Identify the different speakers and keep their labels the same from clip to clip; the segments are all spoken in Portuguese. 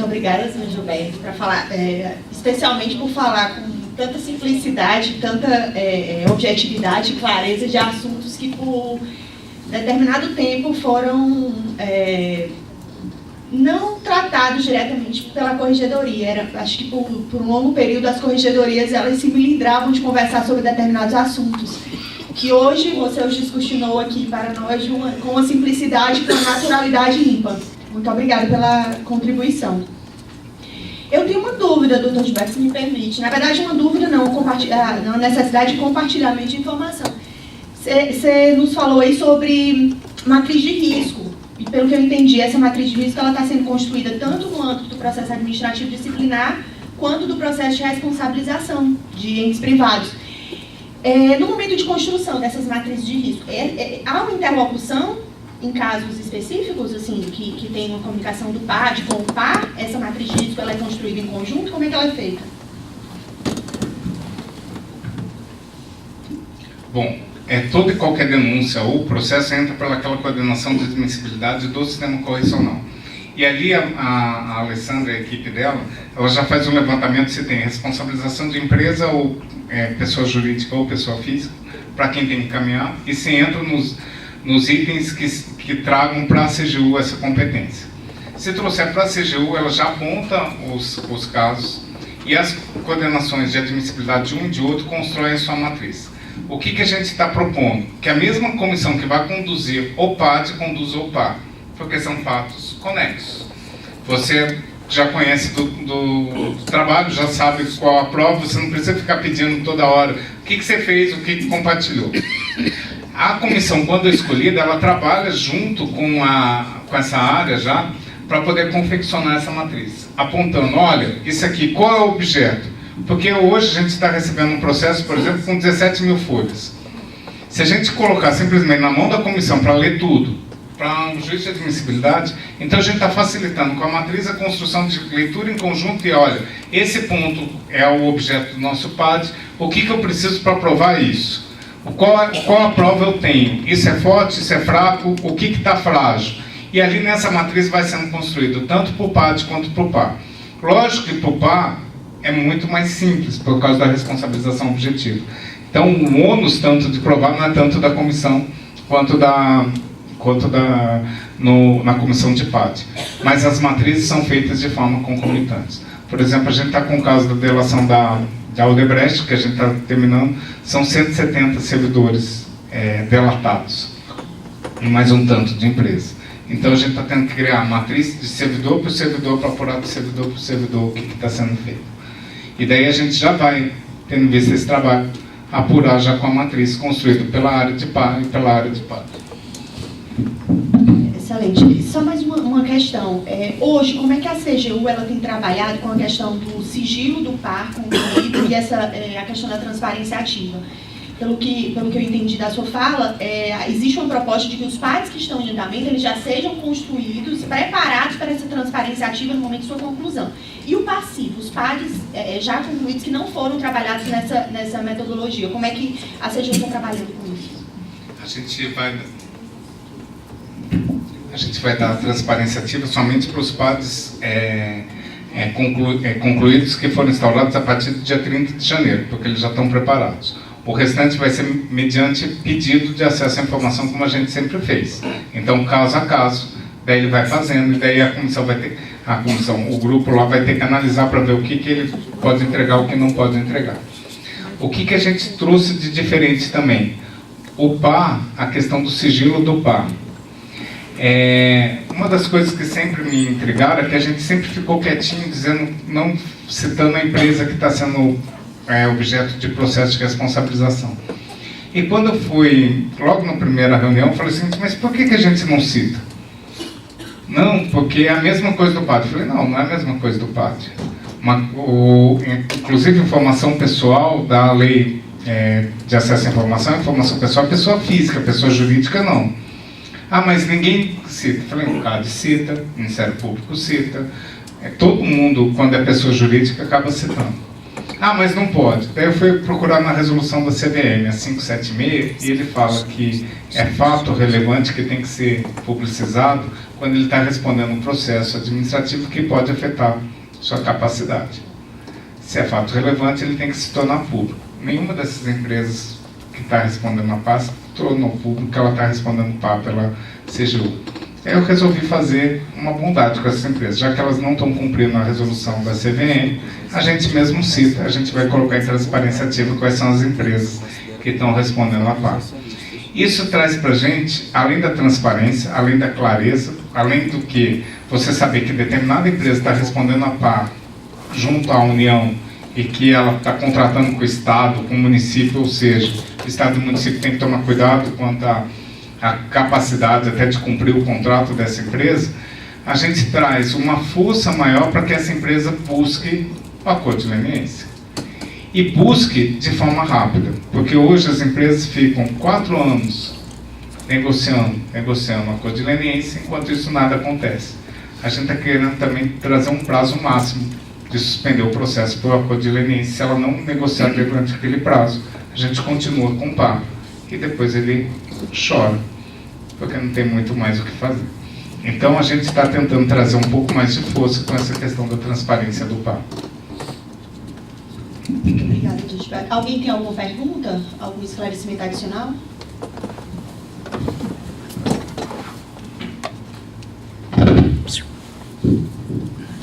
Speaker 1: obrigada, senhor Gilberto, para falar, especialmente por falar com tanta simplicidade, tanta objetividade e clareza de assuntos que por determinado tempo foram não tratados diretamente pela corregedoria. Acho que por um longo período as corregedorias elas se melindravam de conversar sobre determinados assuntos, que hoje você os descortinou aqui para nós com uma simplicidade, com uma naturalidade ímpar. Muito obrigada pela contribuição. Eu tenho uma dúvida, doutor Gilberto, se me permite. Na verdade, uma dúvida não, uma necessidade de compartilhamento de informação. Você nos falou aí sobre matriz de risco. E pelo que eu entendi, essa matriz de risco está sendo construída tanto no âmbito do processo administrativo disciplinar, quanto do processo de responsabilização de entes privados. No momento de construção dessas matrizes de risco, há uma interlocução em casos específicos, assim, que tem uma comunicação do PAD com o PAR? Essa matriz de risco ela é construída em conjunto? Como é que ela é feita?
Speaker 2: Bom, toda e qualquer denúncia ou processo entra pelaquela coordenação de admissibilidade do sistema correcional. E ali a Alessandra e a equipe dela, ela já faz um levantamento se tem responsabilização de empresa ou pessoa jurídica ou pessoa física, para quem tem que encaminhar, e se entra nos itens que tragam para a CGU essa competência. Se trouxer para a CGU, ela já aponta os casos e as coordenações de admissibilidade de um e de outro constroem a sua matriz. O que a gente está propondo? Que a mesma comissão que vai conduzir o PAD conduza o PAR, porque são fatos conexos. Você já conhece do trabalho, já sabe qual a prova, você não precisa ficar pedindo toda hora o que você fez, o que compartilhou. A comissão, quando escolhida, ela trabalha junto com essa área já, para poder confeccionar essa matriz, apontando, olha, isso aqui, qual é o objeto? Porque hoje a gente está recebendo um processo, por exemplo, com 17 mil folhas. Se a gente colocar simplesmente na mão da comissão para ler tudo, para um juízo de admissibilidade, então a gente está facilitando com a matriz a construção de leitura em conjunto e olha, esse ponto é o objeto do nosso PAD, o que eu preciso para provar isso? Qual a prova eu tenho? Isso é forte, isso é fraco, o que está frágil? E ali nessa matriz vai sendo construído tanto para o PAD quanto para o PAR. Lógico que para o PAR é muito mais simples, por causa da responsabilização objetiva. Então o ônus tanto de provar não é tanto da comissão quanto na comissão de PAD. Mas as matrizes são feitas de forma concomitante. Por exemplo, a gente está com o caso da delação da Odebrecht, que a gente está terminando, são 170 servidores delatados, e mais um tanto de empresa. Então a gente está tendo que criar a matriz de servidor por servidor, para apurar de servidor por servidor o que está sendo feito. E daí a gente já vai, tendo visto esse trabalho, apurar já com a matriz construída pela área de PAR e pela área de PAD.
Speaker 1: Excelente. Só mais uma questão. Hoje, como é que a CGU ela tem trabalhado com a questão do sigilo do PAR concluído e a questão da transparência ativa? Pelo que eu entendi da sua fala, existe uma proposta de que os PADs que estão em andamento eles já sejam construídos, preparados para essa transparência ativa no momento de sua conclusão. E o passivo, os PADs já concluídos que não foram trabalhados nessa metodologia, como é que a CGU está trabalhando com isso?
Speaker 2: A gente vai dar transparência ativa somente para os PADs concluídos que foram instaurados a partir do dia 30 de janeiro, porque eles já estão preparados. O restante vai ser mediante pedido de acesso à informação, como a gente sempre fez. Então, caso a caso, daí ele vai fazendo, e daí o grupo lá vai ter que analisar para ver o que ele pode entregar, o que não pode entregar. O que a gente trouxe de diferente também? O PAR, a questão do sigilo do PAR. Uma das coisas que sempre me intrigaram é que a gente sempre ficou quietinho, dizendo, não citando a empresa que está sendo objeto de processo de responsabilização. E quando eu fui, logo na primeira reunião, eu falei assim, mas por que a gente não cita? Não, porque é a mesma coisa do PAD. Eu falei, não é a mesma coisa do PAD. Inclusive, informação pessoal da lei de acesso à informação pessoal é pessoa física, pessoa jurídica não. Mas ninguém cita. Eu falei, o CAD cita, o Ministério Público cita, todo mundo, quando é pessoa jurídica, acaba citando. Ah, mas não pode. Daí eu fui procurar na resolução da CVM, a 576, e ele fala que é fato relevante que tem que ser publicizado quando ele está respondendo um processo administrativo que pode afetar sua capacidade. Se é fato relevante, ele tem que se tornar público. Nenhuma dessas empresas que está respondendo a PAS tornou público que ela está respondendo PA pela CGU. Eu resolvi fazer uma bondade com essas empresas. Já que elas não estão cumprindo a resolução da CVM, a gente mesmo cita, a gente vai colocar em transparência ativa quais são as empresas que estão respondendo a PA. Isso traz para a gente, além da transparência, além da clareza, além do que você saber que determinada empresa está respondendo a PA junto à União e que ela está contratando com o Estado, com o município, ou seja, o Estado e o município tem que tomar cuidado quanto a capacidade até de cumprir o contrato dessa empresa, a gente traz uma força maior para que essa empresa busque o acordo de leniência. E busque de forma rápida, porque hoje as empresas ficam 4 anos negociando o acordo de leniência, enquanto isso nada acontece. A gente está querendo também trazer um prazo máximo de suspender o processo pelo acordo de leniência. Se ela não negociar durante aquele prazo, a gente continua com o PA. E depois ele chora, porque não tem muito mais o que fazer. Então a gente está tentando trazer um pouco mais de força com essa questão da transparência do PA.
Speaker 1: Muito obrigada, Edith. Alguém tem alguma pergunta? Algum esclarecimento adicional?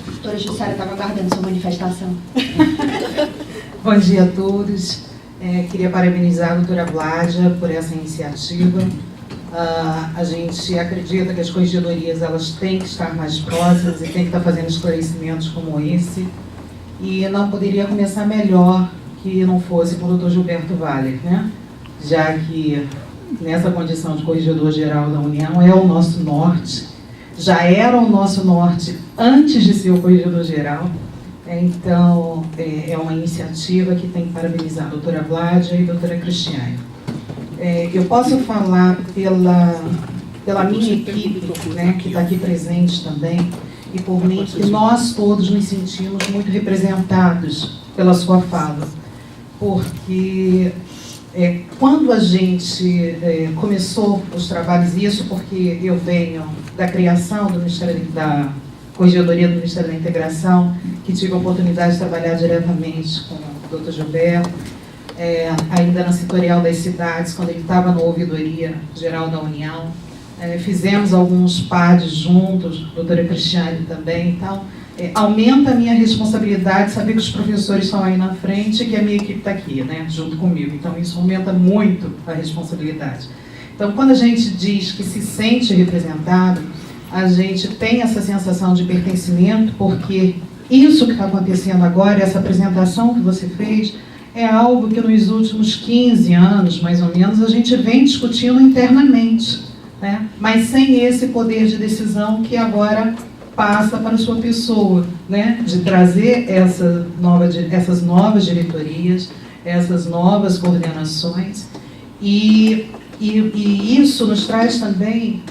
Speaker 1: Doutora Jussara estava aguardando sua manifestação.
Speaker 3: Bom dia a todos. Queria parabenizar a doutora Bládia por essa iniciativa. A gente acredita que as corregedorias elas têm que estar mais próximas e têm que estar fazendo esclarecimentos como esse. E não poderia começar melhor que não fosse com o doutor Gilberto Valle, né? Já que nessa condição de corregedor-geral da União é o nosso norte, já era o nosso norte antes de ser o corregedor-geral. Então, é uma iniciativa que tem que parabenizar a doutora Bládia e a doutora Cristiane. Eu posso falar pela minha equipe, né, que está aqui presente também, e por mim, que nós todos nos sentimos muito representados pela sua fala. Porque quando a gente começou os trabalhos, isso porque eu venho da criação do Ministério da Corregedoria do Ministério da Integração, que tive a oportunidade de trabalhar diretamente com o Dr. Gilberto, ainda na setorial das cidades, quando ele estava na Ouvidoria Geral da União. Fizemos alguns PADs juntos, a doutora Cristiane também. Então, aumenta a minha responsabilidade saber que os professores estão aí na frente e que a minha equipe está aqui, né, junto comigo. Então, isso aumenta muito a responsabilidade. Então, quando a gente diz que se sente representado, a gente tem essa sensação de pertencimento, porque isso que está acontecendo agora, essa apresentação que você fez, é algo que nos últimos 15 anos, mais ou menos, a gente vem discutindo internamente, né? Mas sem esse poder de decisão que agora passa para a sua pessoa, né? De trazer essas novas diretorias, essas novas coordenações. E isso nos traz também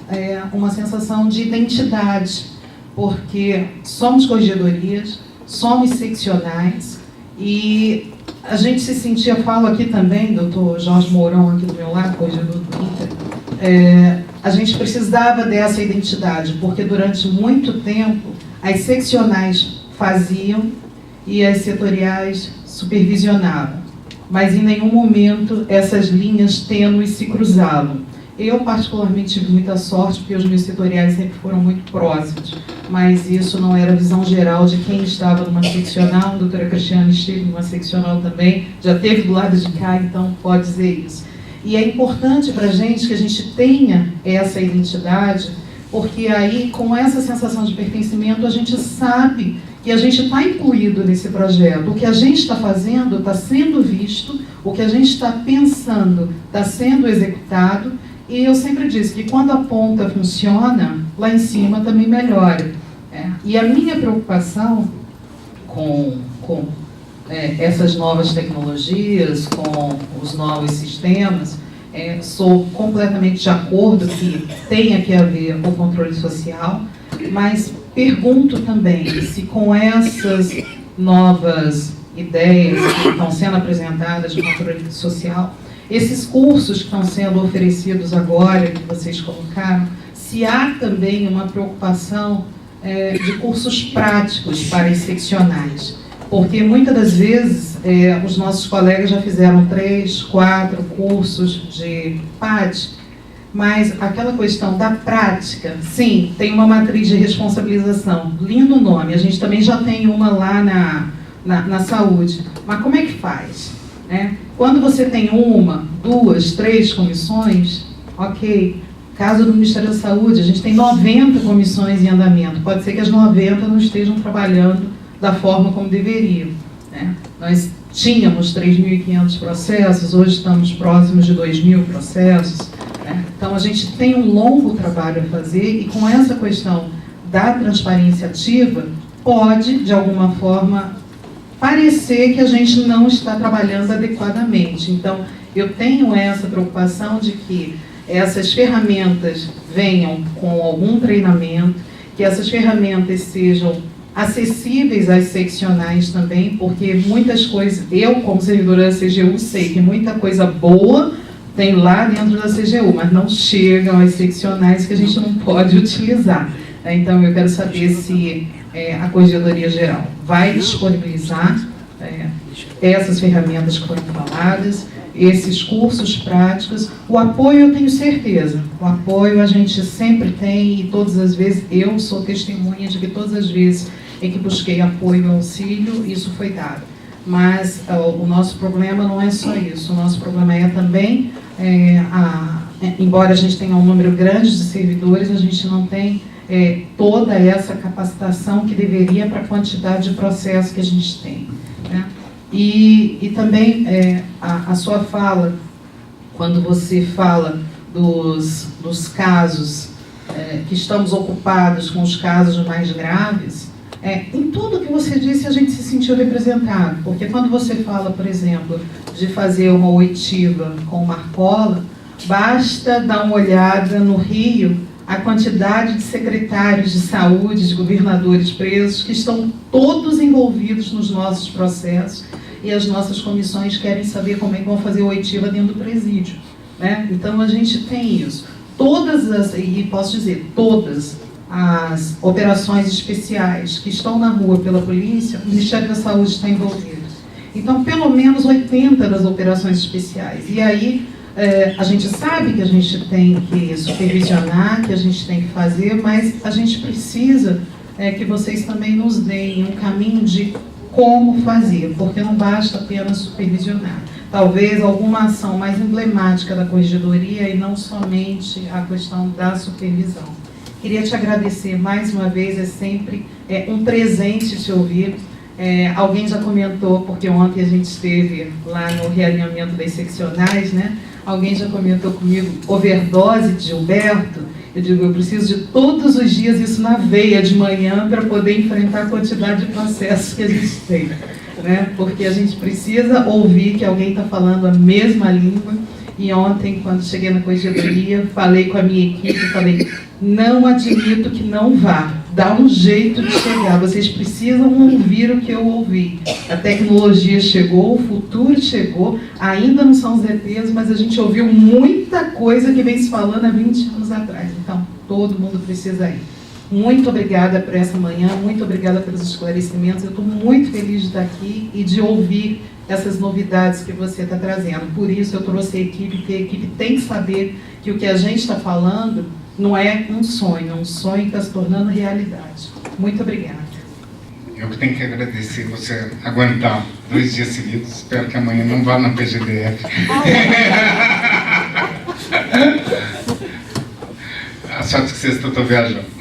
Speaker 3: uma sensação de identidade, porque somos corregedorias, somos seccionais, e a gente se sentia, falo aqui também, doutor Jorge Mourão, aqui do meu lado, corregedor do Inter, a gente precisava dessa identidade, porque durante muito tempo as seccionais faziam e as setoriais supervisionavam, mas em nenhum momento essas linhas tênues se cruzavam. Eu, particularmente, tive muita sorte, porque os meus setoriais sempre foram muito próximos, mas isso não era a visão geral de quem estava numa seccional. A doutora Cristiane esteve numa seccional também, já esteve do lado de cá, então pode dizer isso. E é importante para a gente que a gente tenha essa identidade, porque aí, com essa sensação de pertencimento, a gente sabe que a gente está incluído nesse projeto. O que a gente está fazendo está sendo visto, o que a gente está pensando está sendo executado, e eu sempre disse que quando a ponta funciona, lá em cima também melhora. E a minha preocupação com essas novas tecnologias, com os novos sistemas, sou completamente de acordo que tenha que haver o controle social, mas pergunto também se com essas novas ideias que estão sendo apresentadas de controle social, esses cursos que estão sendo oferecidos agora, que vocês colocaram, se há também uma preocupação de cursos práticos para as seccionais, porque muitas das vezes os nossos colegas já fizeram 3, 4 cursos de PAD, mas aquela questão da prática, sim, tem uma matriz de responsabilização, lindo nome, a gente também já tem uma lá na saúde, mas como é que faz? Quando você tem 1, 2, 3 comissões, ok, caso do Ministério da Saúde, a gente tem 90 comissões em andamento, pode ser que as 90 não estejam trabalhando da forma como deveriam. Nós tínhamos 3.500 processos, hoje estamos próximos de 2.000 processos, então a gente tem um longo trabalho a fazer e com essa questão da transparência ativa, pode, de alguma forma, parecer que a gente não está trabalhando adequadamente. Então, eu tenho essa preocupação de que essas ferramentas venham com algum treinamento, que essas ferramentas sejam acessíveis às seccionais também, porque muitas coisas, eu como servidora da CGU sei que muita coisa boa tem lá dentro da CGU, mas não chegam às seccionais que a gente não pode utilizar. Então eu quero saber se a Corregedoria Geral vai disponibilizar essas ferramentas que foram faladas, esses cursos práticos. O apoio eu tenho certeza, o apoio a gente sempre tem e todas as vezes, eu sou testemunha de que todas as vezes em que busquei apoio e auxílio, isso foi dado. Mas o nosso problema não é só isso, o nosso problema é também, embora a gente tenha um número grande de servidores, a gente não tem toda essa capacitação que deveria para a quantidade de processos que a gente tem. E também a sua fala, quando você fala dos casos que estamos ocupados com os casos mais graves, em tudo que você disse a gente se sentiu representado, porque quando você fala, por exemplo, de fazer uma oitiva com Marcola, basta dar uma olhada no Rio, a quantidade de secretários de saúde, de governadores presos, que estão todos envolvidos nos nossos processos, e as nossas comissões querem saber como é que vão fazer oitiva dentro do presídio. Então a gente tem isso. E posso dizer, todas as operações especiais que estão na rua pela polícia, o Ministério da Saúde está envolvido. Então, pelo menos 80 das operações especiais. E aí, a gente sabe que a gente tem que supervisionar, que a gente tem que fazer, mas a gente precisa que vocês também nos deem um caminho de como fazer, porque não basta apenas supervisionar. Talvez alguma ação mais emblemática da Corregedoria e não somente a questão da supervisão. Queria te agradecer mais uma vez, é sempre um presente te ouvir. Alguém já comentou, porque ontem a gente esteve lá no realinhamento das seccionais, Alguém já comentou comigo, overdose de Gilberto. Eu digo, eu preciso de todos os dias isso na veia de manhã para poder enfrentar a quantidade de processos que a gente tem. Porque a gente precisa ouvir que alguém está falando a mesma língua. E ontem, quando cheguei na Corregedoria, falei com a minha equipe, falei, não admito que não vá, dá um jeito de chegar, vocês precisam ouvir o que eu ouvi. A tecnologia chegou, o futuro chegou, ainda não são os ETs, mas a gente ouviu muita coisa que vem se falando há 20 anos atrás. Então, todo mundo precisa ir. Muito obrigada por essa manhã, muito obrigada pelos esclarecimentos. Eu estou muito feliz de estar aqui e de ouvir essas novidades que você está trazendo. Por isso eu trouxe a equipe, porque a equipe tem que saber que o que a gente está falando não é um sonho, é um sonho que está se tornando realidade. Muito obrigada.
Speaker 2: Eu que tenho que agradecer você aguentar 2 dias seguidos. Espero que amanhã não vá na PGDF. A sorte que sexta eu estou viajando.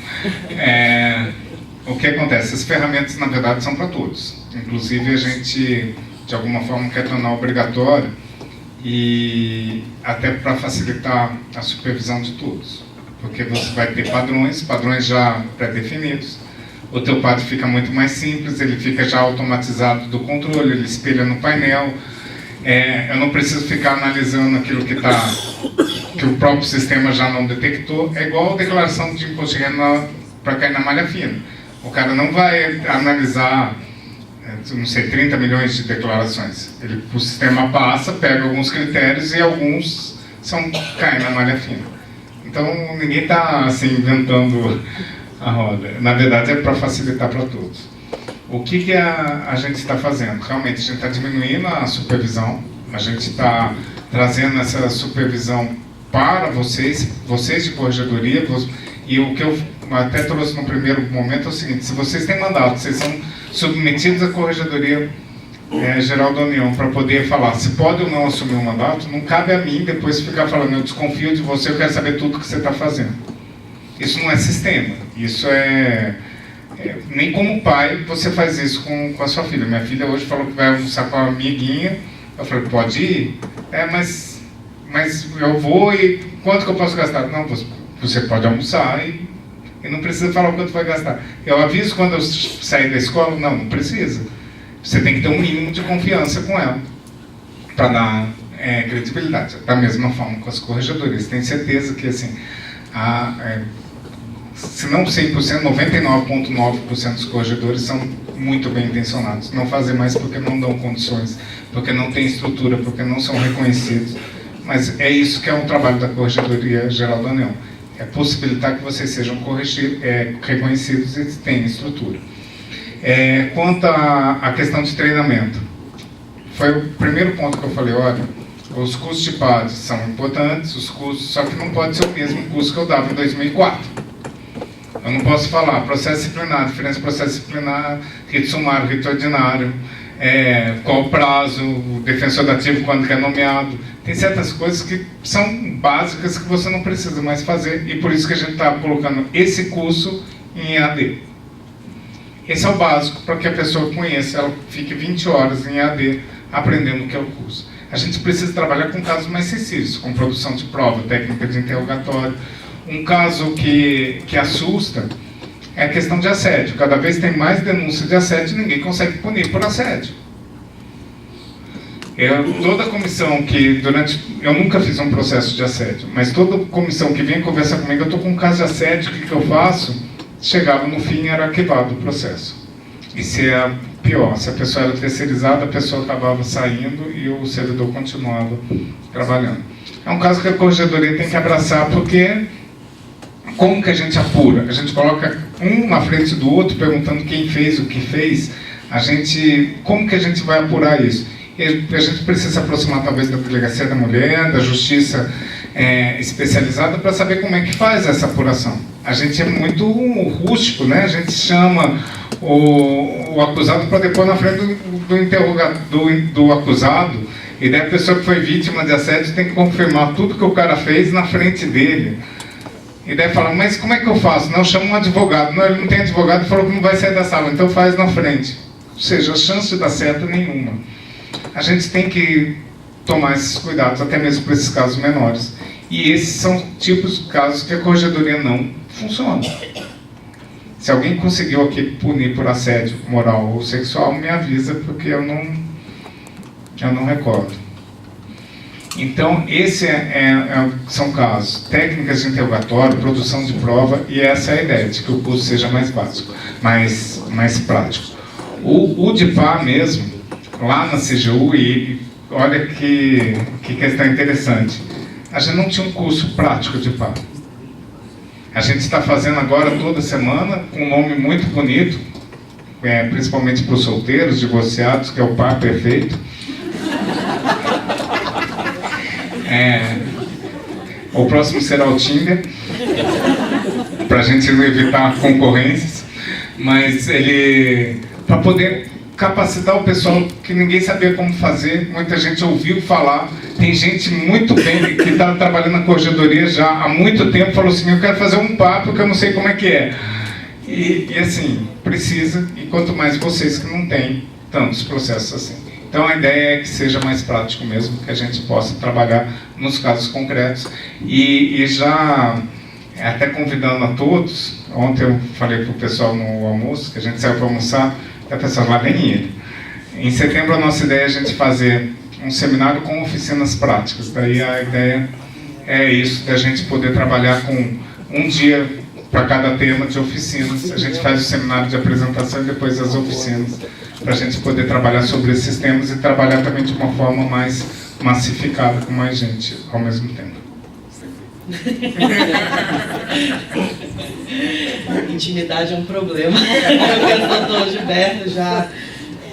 Speaker 2: O que acontece? As ferramentas, na verdade, são para todos. Inclusive, a gente, de alguma forma, quer tornar obrigatório e até para facilitar a supervisão de todos. Porque você vai ter padrões já pré-definidos. O teu padrão fica muito mais simples, ele fica já automatizado do controle, ele espelha no painel. Eu não preciso ficar analisando aquilo que o próprio sistema já não detectou. É igual a declaração de imposto de renda para cair na malha fina. O cara não vai analisar não sei, 30 milhões de declarações. O sistema passa, pega alguns critérios e alguns caem na malha fina. Então, ninguém está assim, inventando a roda. Na verdade, é para facilitar para todos. O que a gente está fazendo? Realmente, a gente está diminuindo a supervisão, a gente está trazendo essa supervisão para vocês de corregedoria, e o que eu até trouxe no primeiro momento é o seguinte: se vocês têm mandato, vocês são submetidos à Corregedoria Geral da União para poder falar se pode ou não assumir o mandato, não cabe a mim depois ficar falando, eu desconfio de você, eu quero saber tudo que você está fazendo. Isso não é sistema, isso nem como pai você faz isso com a sua filha. Minha filha hoje falou que vai almoçar com a amiguinha, eu falei, pode ir? Mas eu vou e quanto que eu posso gastar? Não, você pode almoçar e não precisa falar o quanto vai gastar. Eu aviso quando eu sair da escola? Não precisa. Você tem que ter um mínimo de confiança com ela para dar credibilidade. Da mesma forma com as corregedorias. Tenho certeza que, assim, se não 100%, 99,9% dos corregedores são muito bem intencionados. Não fazem mais porque não dão condições, porque não têm estrutura, porque não são reconhecidos. Mas é isso que é o trabalho da Corregedoria Geral da União. É possibilitar que vocês sejam reconhecidos e tenham estrutura. Quanto à questão de treinamento, foi o primeiro ponto que eu falei, olha, os cursos de PAD são importantes, só que não pode ser o mesmo curso que eu dava em 2004. Eu não posso falar processo disciplinar, diferença de processo disciplinar, rito sumário, rito ordinário, qual o prazo, o defensor dativo quando que é nomeado. Tem certas coisas que são básicas que você não precisa mais fazer, e por isso que a gente está colocando esse curso em EAD. Esse é o básico para que a pessoa conheça, ela fique 20 horas em EAD aprendendo o que é o curso. A gente precisa trabalhar com casos mais sensíveis, com produção de prova, técnica de interrogatório. Um caso que assusta é a questão de assédio. Cada vez tem mais denúncia de assédio e ninguém consegue punir por assédio. Toda comissão que eu nunca fiz um processo de assédio, mas toda comissão que vem conversar comigo, eu estou com um caso de assédio, o que eu faço? Chegava no fim, era arquivado o processo. E se é pior, se a pessoa era terceirizada, a pessoa acabava saindo e o servidor continuava trabalhando. É um caso que a Corregedoria tem que abraçar, porque como que a gente apura? A gente coloca um na frente do outro, perguntando quem fez o que fez. Como que a gente vai apurar isso? E a gente precisa se aproximar talvez da Delegacia da Mulher, da Justiça especializada, para saber como é que faz essa apuração. A gente é muito rústico, né? A gente chama o acusado para depor na frente do acusado, e daí a pessoa que foi vítima de assédio tem que confirmar tudo que o cara fez na frente dele. E daí fala, mas como é que eu faço? Não, eu chamo um advogado. Não, ele não tem advogado, falou que não vai sair da sala, então faz na frente. Ou seja, a chance de dar certo é nenhuma. A gente tem que tomar esses cuidados, até mesmo para esses casos menores. E esses são tipos de casos que a Corregedoria não funciona. Se alguém conseguiu aqui punir por assédio moral ou sexual, me avisa, porque eu não recordo. Então, são casos, técnicas de interrogatório, produção de prova, e essa é a ideia, de que o curso seja mais básico, mais prático. O DIPA mesmo, lá na CGU, e olha que questão interessante, a gente não tinha um curso prático de DIPA. A gente está fazendo agora toda semana, com um nome muito bonito, principalmente para os solteiros, divorciados, que é o par perfeito. O próximo será o Tinder, para a gente não evitar concorrências, mas para poder capacitar o pessoal que ninguém sabia como fazer, muita gente ouviu falar, tem gente muito bem, que está trabalhando na Corregedoria já há muito tempo, falou assim, eu quero fazer um papo porque eu não sei como é que é. E assim, precisa, e quanto mais vocês que não têm tantos processos assim. Então a ideia é que seja mais prático mesmo, que a gente possa trabalhar nos casos concretos. E já, até convidando a todos, ontem eu falei para o pessoal no almoço, que a gente saiu para almoçar, a pessoa lá nem ele. Em setembro a nossa ideia é a gente fazer um seminário com oficinas práticas. Daí a ideia é isso, da gente poder trabalhar com um dia para cada tema de oficinas. A gente faz o seminário de apresentação e depois as oficinas para a gente poder trabalhar sobre esses temas e trabalhar também de uma forma mais massificada com mais gente ao mesmo tempo.
Speaker 4: Intimidade é um problema. Eu conheço o doutor Gilberto já.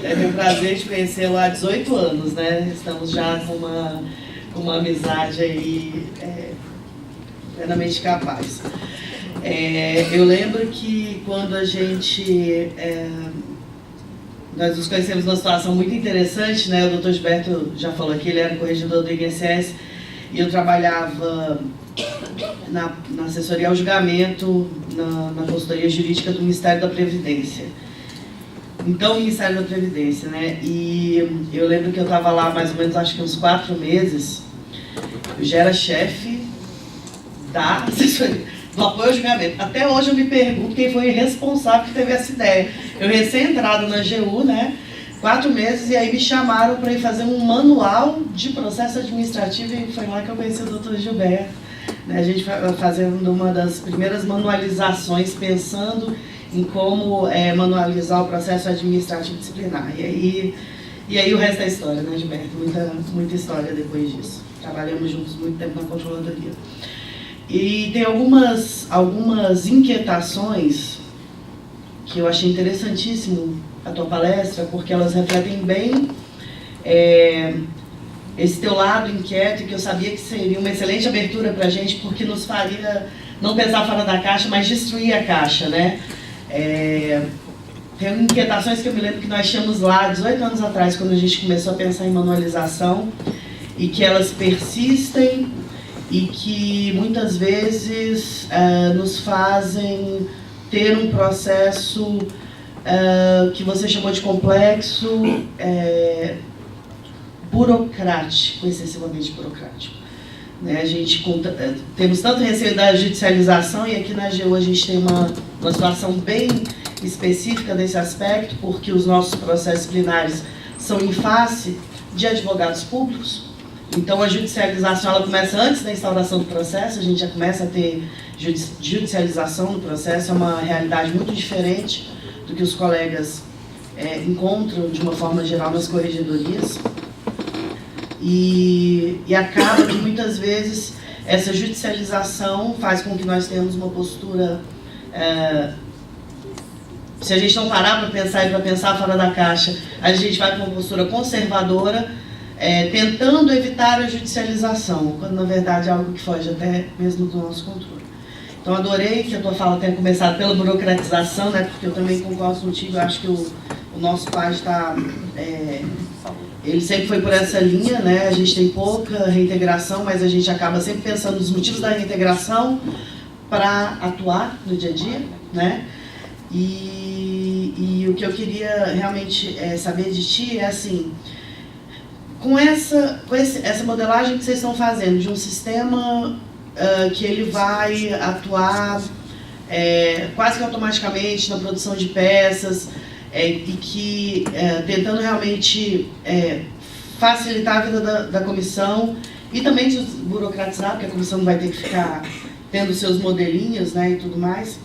Speaker 4: Tenho o prazer de conhecê-lo há 18 anos, né? Estamos já com uma amizade aí plenamente capaz. Eu lembro que quando a gente... nós nos conhecemos numa situação muito interessante, né? O doutor Gilberto já falou aqui, ele era corregedor do INSS e eu trabalhava na assessoria ao julgamento, na consultoria jurídica do Ministério da Previdência. Então, o Ministério da Previdência, né? E eu lembro que eu estava lá mais ou menos, acho que uns 4 meses. Eu já era chefe da assessoria, do apoio ao julgamento. Até hoje eu me pergunto quem foi o responsável que teve essa ideia. Eu recém-entrada na AGU, né? 4 meses, e aí me chamaram para ir fazer um manual de processo administrativo, e foi lá que eu conheci o doutor Gilberto. Né? A gente fazendo uma das primeiras manualizações, pensando em como manualizar o processo administrativo disciplinar. E aí o resto é história, né, Gilberto? Muita história depois disso. Trabalhamos juntos muito tempo na controladoria. E tem algumas inquietações que eu achei interessantíssimo a tua palestra, porque elas refletem bem esse teu lado inquieto, que eu sabia que seria uma excelente abertura para a gente, porque nos faria não pensar fora da caixa, mas destruir a caixa, né? Tem inquietações que eu me lembro que nós tínhamos lá 18 anos atrás, quando a gente começou a pensar em manualização, e que elas persistem e que muitas vezes nos fazem ter um processo que você chamou de complexo, burocrático, excessivamente burocrático. Né? A gente temos tanto receio da judicialização, e aqui na AGU a gente tem uma situação bem específica desse aspecto, porque os nossos processos disciplinares são em face de advogados públicos. Então, a judicialização ela começa antes da instauração do processo, a gente já começa a ter judicialização do processo, é uma realidade muito diferente do que os colegas encontram, de uma forma geral, nas corregedorias. E acaba que, muitas vezes, essa judicialização faz com que nós tenhamos uma postura... se a gente não parar para pensar e para pensar fora da caixa, a gente vai para uma postura conservadora, tentando evitar a judicialização, quando na verdade é algo que foge até mesmo do nosso controle. Então adorei que a tua fala tenha começado pela burocratização, né, porque eu também concordo contigo, eu acho que o nosso pai está... ele sempre foi por essa linha, né, a gente tem pouca reintegração, mas a gente acaba sempre pensando nos motivos da reintegração para atuar no dia a dia, né, e o que eu queria realmente saber de ti é assim... Com essa modelagem que vocês estão fazendo, de um sistema que ele vai atuar quase que automaticamente na produção de peças, e que tentando realmente facilitar a vida da comissão e também desburocratizar, porque a comissão não vai ter que ficar tendo seus modelinhos, né, e tudo mais.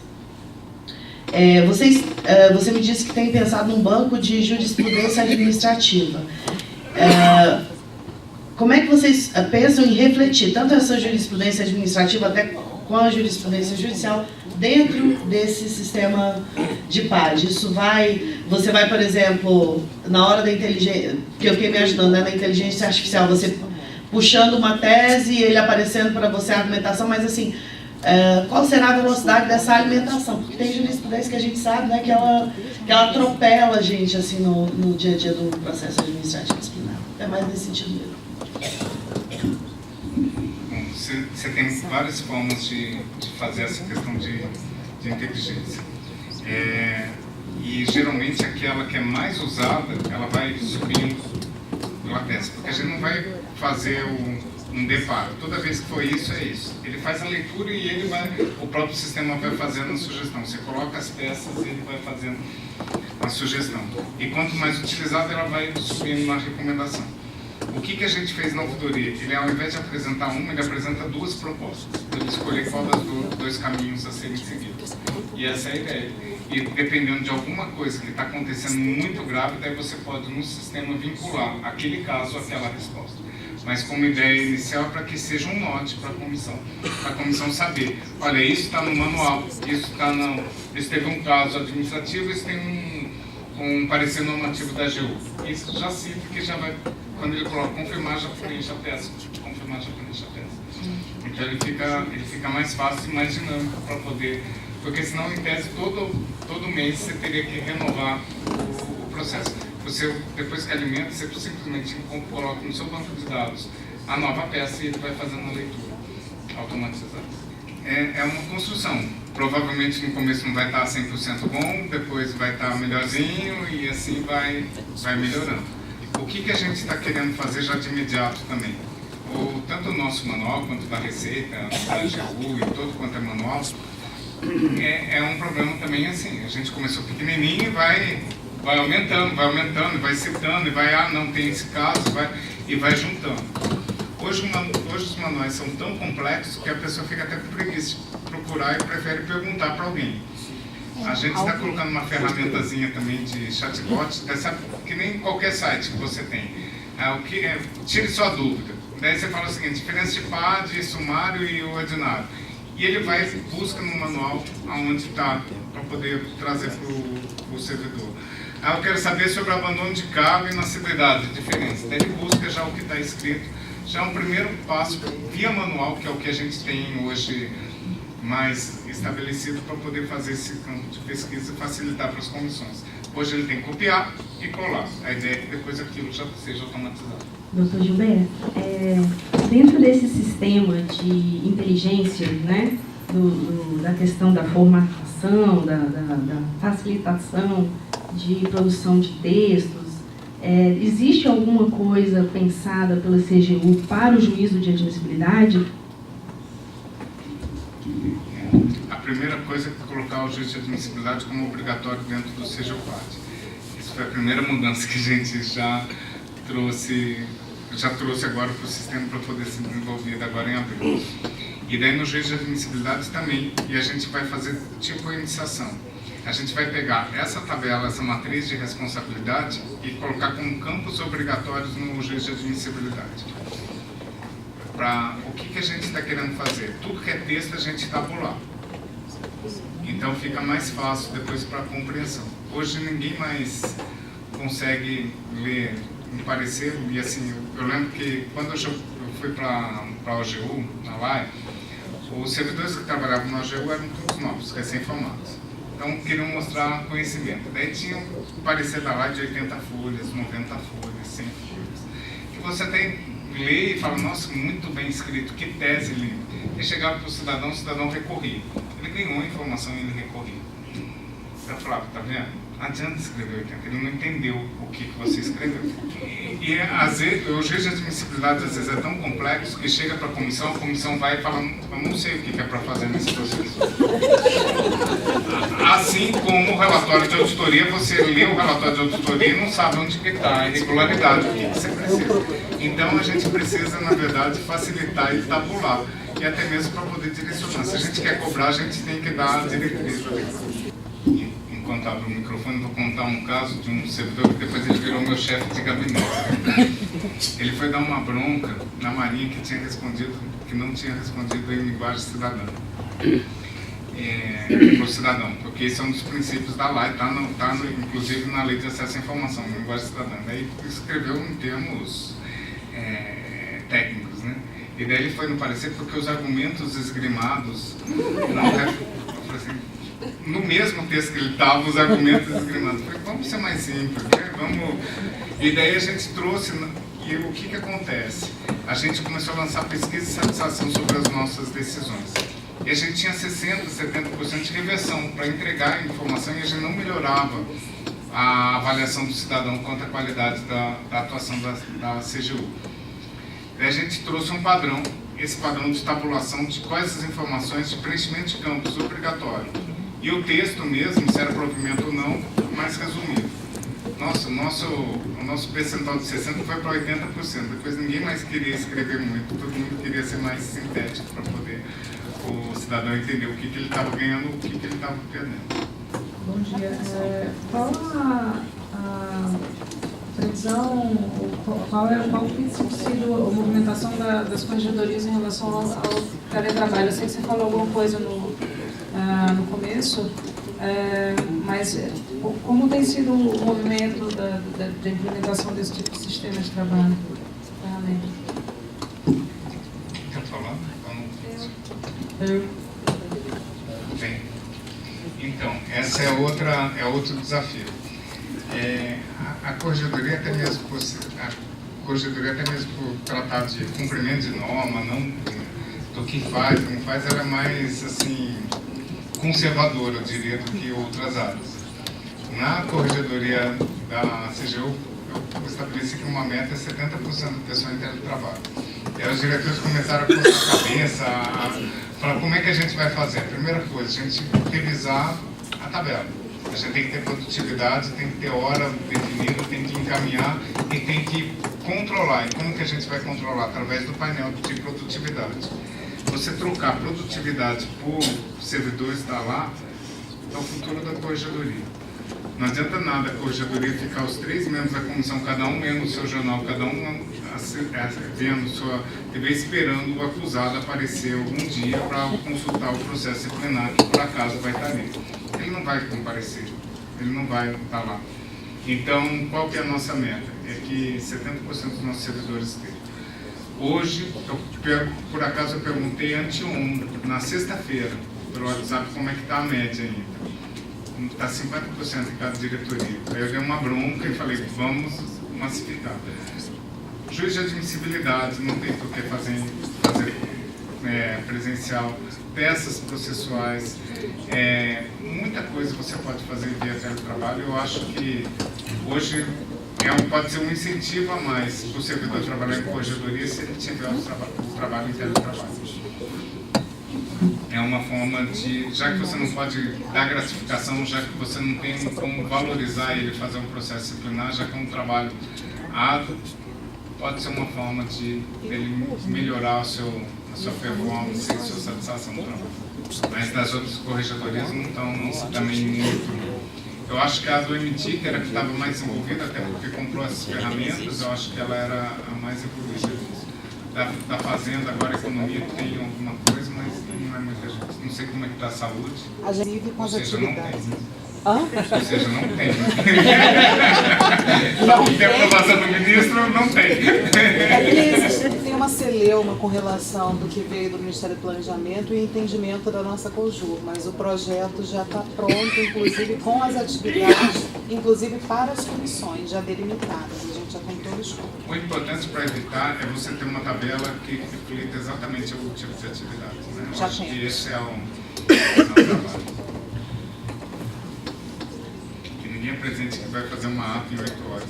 Speaker 4: Você me disse que tem pensado num banco de jurisprudência administrativa. Como é que vocês pensam em refletir tanto essa jurisprudência administrativa até com a jurisprudência judicial dentro desse sistema de PAD? Você vai, por exemplo, na hora da inteligência, que eu fiquei me ajudando, né, na inteligência artificial, você puxando uma tese e ele aparecendo para você a argumentação, mas assim, qual será a velocidade dessa alimentação? Porque tem jurisprudência que a gente sabe, né, que ela atropela a gente assim, no dia a dia do processo administrativo disciplinar. É mais nesse sentido mesmo.
Speaker 2: Você tem várias formas de fazer essa questão de inteligência. E geralmente aquela que é mais usada, ela vai subindo pela tese, porque a gente não vai fazer um deparo. Toda vez que for isso, é isso. Ele faz a leitura e o próprio sistema vai fazendo a sugestão. Você coloca as peças e ele vai fazendo a sugestão. E quanto mais utilizado, ela vai subindo na recomendação. O que a gente fez na auditoria? Ele, ao invés de apresentar uma, ele apresenta 2 propostas. Ele escolher qual dos 2 caminhos a serem seguidos. E essa é a ideia. E dependendo de alguma coisa que está acontecendo muito grave, daí você pode no sistema vincular aquele caso àquela resposta. Mas como ideia inicial é para que seja um norte para a comissão saber, olha, isso está no manual, isso está no... Isso teve um caso administrativo, isso tem um parecer normativo da AGU. Isso já cita que já vai, quando ele coloca confirmar, já preenche a peça. Confirmar, já preenche a peça. Então ele fica mais fácil e mais dinâmico para poder... Porque senão, em tese, todo mês você teria que renovar o processo. Você, depois que alimenta, você simplesmente coloca no seu banco de dados a nova peça e ele vai fazendo a leitura automatizada. É uma construção. Provavelmente no começo não vai estar 100% bom, depois vai estar melhorzinho e assim vai melhorando. O que a gente está querendo fazer já de imediato também? Tanto o nosso manual quanto da Receita, da AGU e todo quanto é manual, é um problema também assim. A gente começou pequenininho e vai aumentando, vai citando, e vai, não tem esse caso, e vai juntando. Hoje os manuais são tão complexos que a pessoa fica até com preguiça de procurar e prefere perguntar para alguém. A gente está colocando uma ferramentazinha também de chatbot, que nem qualquer site que você tem. Tire sua dúvida. Daí você fala o seguinte, diferença de PAD, sumário e ordinário. E ele vai e busca no manual aonde está, para poder trazer para o servidor. Eu quero saber sobre o abandono de cargo e inassiduidade, a diferença. Daí ele busca já o que está escrito, já é um primeiro passo via manual, que é o que a gente tem hoje mais estabelecido para poder fazer esse campo de pesquisa e facilitar para as comissões. Hoje ele tem que copiar e colar. A ideia é que depois aquilo já seja automatizado.
Speaker 5: Doutor Gilberto, dentro desse sistema de inteligência, né, da questão da formatação, da facilitação de produção de textos, existe alguma coisa pensada pela CGU para o juízo de admissibilidade?
Speaker 2: A primeira coisa é colocar o juízo de admissibilidade como obrigatório dentro do CGU-PAD. Isso foi a primeira mudança que a gente já trouxe agora para o sistema para poder ser desenvolvido agora em abril. E daí no juízo de admissibilidade também, e a gente vai fazer tipo a iniciação. A gente vai pegar essa tabela, essa matriz de responsabilidade e colocar como campos obrigatórios no juízo de admissibilidade. O que a gente está querendo fazer? Tudo que é texto a gente tabular. Então fica mais fácil depois para a compreensão. Hoje ninguém mais consegue ler um parecer, e assim, eu lembro que quando eu fui para a OGU, na LAI, os servidores que trabalhavam na OGU eram todos novos, recém-formados. Então queriam mostrar conhecimento. Daí tinha o parecer da LAI de 80 folhas, 90 folhas, 100 folhas. Que você até lê e fala, nossa, muito bem escrito, que tese linda. E chegava para o cidadão recorria. Ele ganhou a informação e ele recorria. Eu falava, tá vendo? Não adianta escrever 80, ele não entendeu o que você escreveu. E às vezes, o juízo de admissibilidade às vezes é tão complexo que chega para a comissão vai e fala, eu não sei o que é para fazer nesse processo. Assim como o relatório de auditoria, você lê o relatório de auditoria e não sabe onde está a irregularidade, o que você precisa. Então a gente precisa, na verdade, facilitar e tabular, e até mesmo para poder direcionar. Se a gente quer cobrar, a gente tem que dar a diretriz. Enquanto abro o microfone, vou contar um caso de um servidor que depois ele virou meu chefe de gabinete. Ele foi dar uma bronca na Marinha que não tinha respondido em linguagem cidadã. Para o cidadão, porque esse é um dos princípios da lei, está inclusive na Lei de Acesso à Informação, linguagem cidadã. Daí escreveu em termos técnicos, né? E daí ele foi no parecer porque os argumentos esgrimados no mesmo texto que ele estava, os argumentos esgrimados. Falei, vamos ser mais simples, né? E daí a gente trouxe, e o que acontece? A gente começou a lançar pesquisa de satisfação sobre as nossas decisões. E a gente tinha 60%, 70% de reversão para entregar a informação e a gente não melhorava a avaliação do cidadão quanto à qualidade da atuação da CGU. Daí a gente trouxe um padrão, esse padrão de tabulação de quais as informações de preenchimento de campos obrigatório. E o texto mesmo, se era provimento ou não, mais resumido. Nossa, o nosso percentual de 60% foi para 80%. Depois ninguém mais queria escrever muito, todo mundo queria ser mais sintético para poder o cidadão entender o que ele estava ganhando, o que ele estava perdendo.
Speaker 6: Bom dia. Qual a previsão, qual tem sido a movimentação das corregedorias em relação ao teletrabalho? Eu sei que você falou alguma coisa no começo, mas como tem sido o movimento da implementação desse tipo de sistema de trabalho?
Speaker 2: Quer falar? Bem, então, essa é outro desafio. A corregedoria até mesmo por tratar de cumprimento de norma, não do que faz, não faz, ela é mais assim conservadora, eu diria, do que outras áreas. Na corregedoria da CGU, eu estabeleci que uma meta é 70% do pessoal em teletrabalho. E aí os diretores começaram a coçar a cabeça, a falar como é que a gente vai fazer. A primeira coisa, a gente revisar a tabela. A gente tem que ter produtividade, tem que ter hora definida, tem que encaminhar e tem que controlar. E como que a gente vai controlar? Através do painel de produtividade. Você trocar produtividade por servidor estar lá, é o futuro da corregedoria. Não adianta nada a corregedoria ficar os 3 membros da comissão, cada um lendo o seu jornal, cada um vendo sua TV, esperando o acusado aparecer algum dia para consultar o processo disciplinar, que por acaso vai estar ali. Ele não vai comparecer, ele não vai estar lá. Então, qual que é a nossa meta? É que 70% dos nossos servidores estejam. Hoje, por acaso eu perguntei anteontem, na sexta-feira, pelo WhatsApp, como é que está a média ainda. Está 50% em cada diretoria. Aí eu dei uma bronca e falei, vamos massificar. Juiz de admissibilidade, não tem por que fazer presencial, peças processuais, muita coisa você pode fazer via teletrabalho. Eu acho que hoje pode ser um incentivo a mais para o servidor trabalhar em corregedoria se ele tiver o trabalho em teletrabalho. É uma forma de, já que você não pode dar gratificação, já que você não tem como valorizar ele, fazer um processo disciplinar, já que é um trabalho árduo, pode ser uma forma de ele melhorar a sua performance e a sua satisfação no trabalho. Mas das outras corregedorias não estão também muito. Eu acho que a do MT, que era que estava mais envolvida, até porque comprou essas ferramentas, eu acho que ela era a mais evoluída disso. Da Fazenda, agora a economia tem alguma coisa, mas não é muita gente. Não sei como é que está a saúde.
Speaker 3: A gente vive com as atividades.
Speaker 2: Ou seja, não tem. Não tem aprovação do ministro, não tem.
Speaker 7: Tem uma celeuma com relação do que veio do Ministério do Planejamento e entendimento da nossa COJUR, mas o projeto já está pronto, inclusive com as atividades, inclusive para as comissões já delimitadas. A gente já tem todos.
Speaker 2: O importante para evitar é você ter uma tabela que reflita exatamente o tipo de atividade. Né? Eu acho que esse é o trabalho. Ninguém é presente que vai fazer uma ata em 8 horas.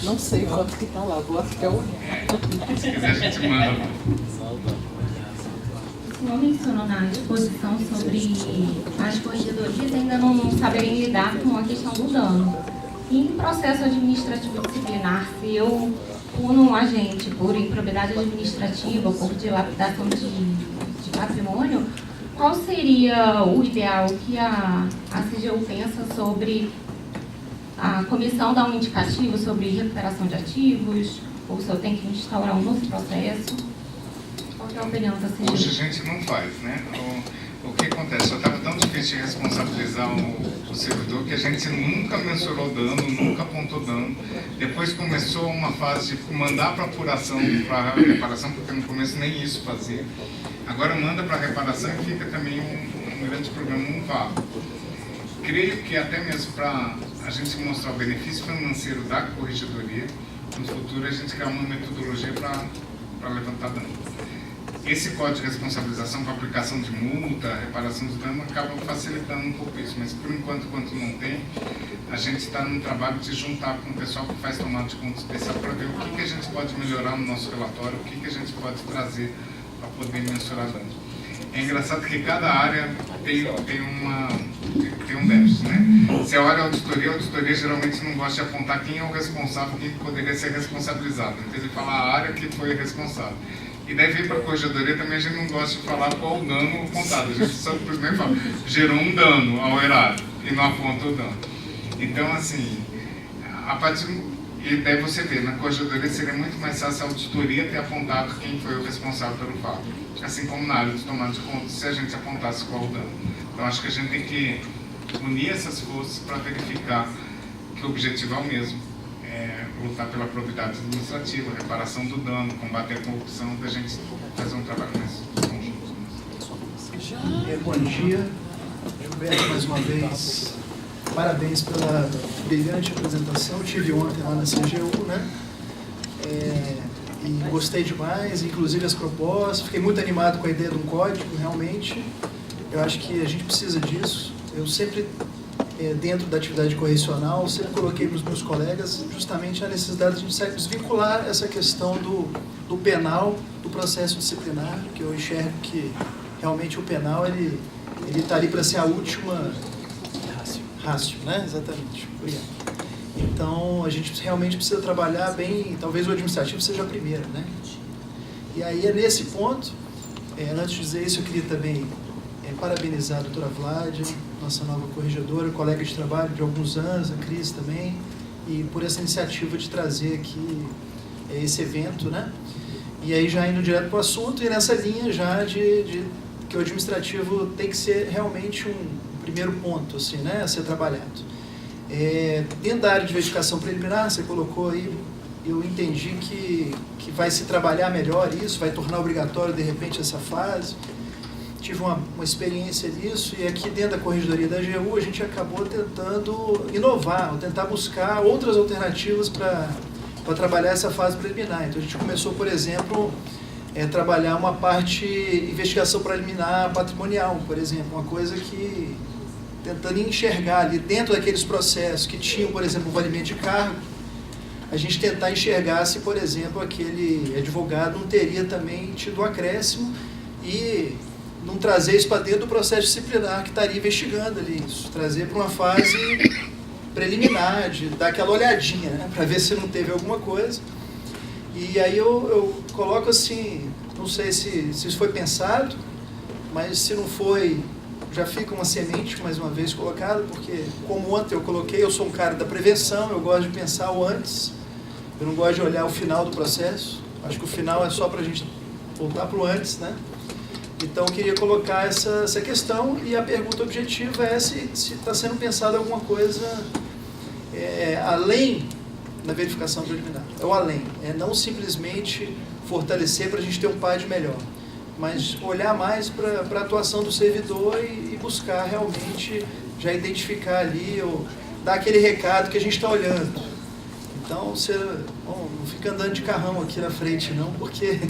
Speaker 7: Não sei quanto que está lá, vou até olhar.
Speaker 2: Se quiser a gente manda.
Speaker 5: O senhor mencionou na exposição sobre as corregedorias ainda não saberem lidar com a questão do dano. Em processo administrativo disciplinar, se eu puno um agente por improbidade administrativa, por dilapidação de patrimônio, qual seria o ideal que a CGU pensa sobre a comissão dar um indicativo sobre recuperação de ativos, ou se eu tenho que instaurar um novo processo? Qual é a opinião da CGU?
Speaker 2: Hoje a gente não faz, né? O que acontece? Já estava tão difícil de responsabilizar o servidor que a gente nunca mensurou dano, nunca apontou dano. Depois começou uma fase de mandar para apuração, para reparação, porque no começo nem isso fazia. Agora manda para reparação e fica também um grande problema, um vácuo. Creio que até mesmo para a gente mostrar o benefício financeiro da corregedoria, no futuro a gente criar uma metodologia para levantar dano. Esse código de responsabilização com aplicação de multa, reparação de dano, acaba facilitando um pouco isso, mas por enquanto não tem, a gente está num trabalho de juntar com o pessoal que faz tomada de conta especial para ver o que a gente pode melhorar no nosso relatório, o que a gente pode trazer para poder mensurar dano. É engraçado que cada área tem um déficit, né? Se a área a auditoria geralmente não gosta de apontar quem é o responsável, quem poderia ser responsabilizado. Então ele fala a área que foi responsável. E daí veio para a corregedoria também, a gente não gosta de falar qual o dano contado, a gente só simplesmente fala, gerou um dano ao erário e não aponta o dano. Então, assim, a partir... E daí você vê, na corregedoria seria muito mais fácil a auditoria ter apontado quem foi o responsável pelo fato. Assim como na área de tomada de conta, se a gente apontasse qual o dano. Então acho que a gente tem que unir essas forças para verificar que o objetivo é o mesmo. Lutar pela probidade administrativa, reparação do dano, combater a corrupção, da gente fazer um trabalho mais conjunto.
Speaker 8: Bom dia, Gilberto, mais uma vez. Parabéns pela brilhante apresentação. Estive ontem lá na CGU, né? E gostei demais, inclusive as propostas. Fiquei muito animado com a ideia de um código, realmente. Eu acho que a gente precisa disso. Eu sempre, dentro da atividade correcional, sempre coloquei para os meus colegas justamente a necessidade de a gente desvincular essa questão do penal, do processo disciplinar, que eu enxergo que realmente o penal ele está ali para ser a última... Rácio, né? Exatamente. Obrigado. Então, a gente realmente precisa trabalhar bem, talvez o administrativo seja a primeira, né? E aí é nesse ponto, antes de dizer isso, eu queria também parabenizar a doutora Vládia, nossa nova corregedora, colega de trabalho de alguns anos, a Cris também, e por essa iniciativa de trazer aqui esse evento, né? E aí já indo direto para o assunto, e nessa linha já de que o administrativo tem que ser realmente um primeiro ponto, assim, né, a ser trabalhado. Dentro da área de verificação preliminar, você colocou aí, eu entendi que vai se trabalhar melhor isso, vai tornar obrigatório, de repente, essa fase. Tive uma experiência nisso, e aqui dentro da corregedoria da AGU, a gente acabou tentando inovar, ou tentar buscar outras alternativas para trabalhar essa fase preliminar. Então, a gente começou, por exemplo, trabalhar uma parte investigação preliminar patrimonial, por exemplo, uma coisa que tentando enxergar ali dentro daqueles processos que tinham, por exemplo, o valimento de cargo, a gente tentar enxergar se, por exemplo, aquele advogado não teria também tido acréscimo e não trazer isso para dentro do processo disciplinar que estaria investigando ali isso, trazer para uma fase preliminar, de dar aquela olhadinha, né, para ver se não teve alguma coisa. E aí eu coloco assim, não sei se isso foi pensado, mas se não foi, já fica uma semente, mais uma vez, colocada, porque, como ontem eu coloquei, eu sou um cara da prevenção, eu gosto de pensar o antes, eu não gosto de olhar o final do processo, acho que o final é só para a gente voltar para o antes, né? Então, eu queria colocar essa questão, e a pergunta objetiva é se está sendo pensado alguma coisa além da verificação preliminar, é o além, é não simplesmente fortalecer para a gente ter um PAD melhor, mas olhar mais para a atuação do servidor e buscar realmente já identificar ali, ou dar aquele recado que a gente está olhando. Então, não fica andando de carrão aqui na frente não, porque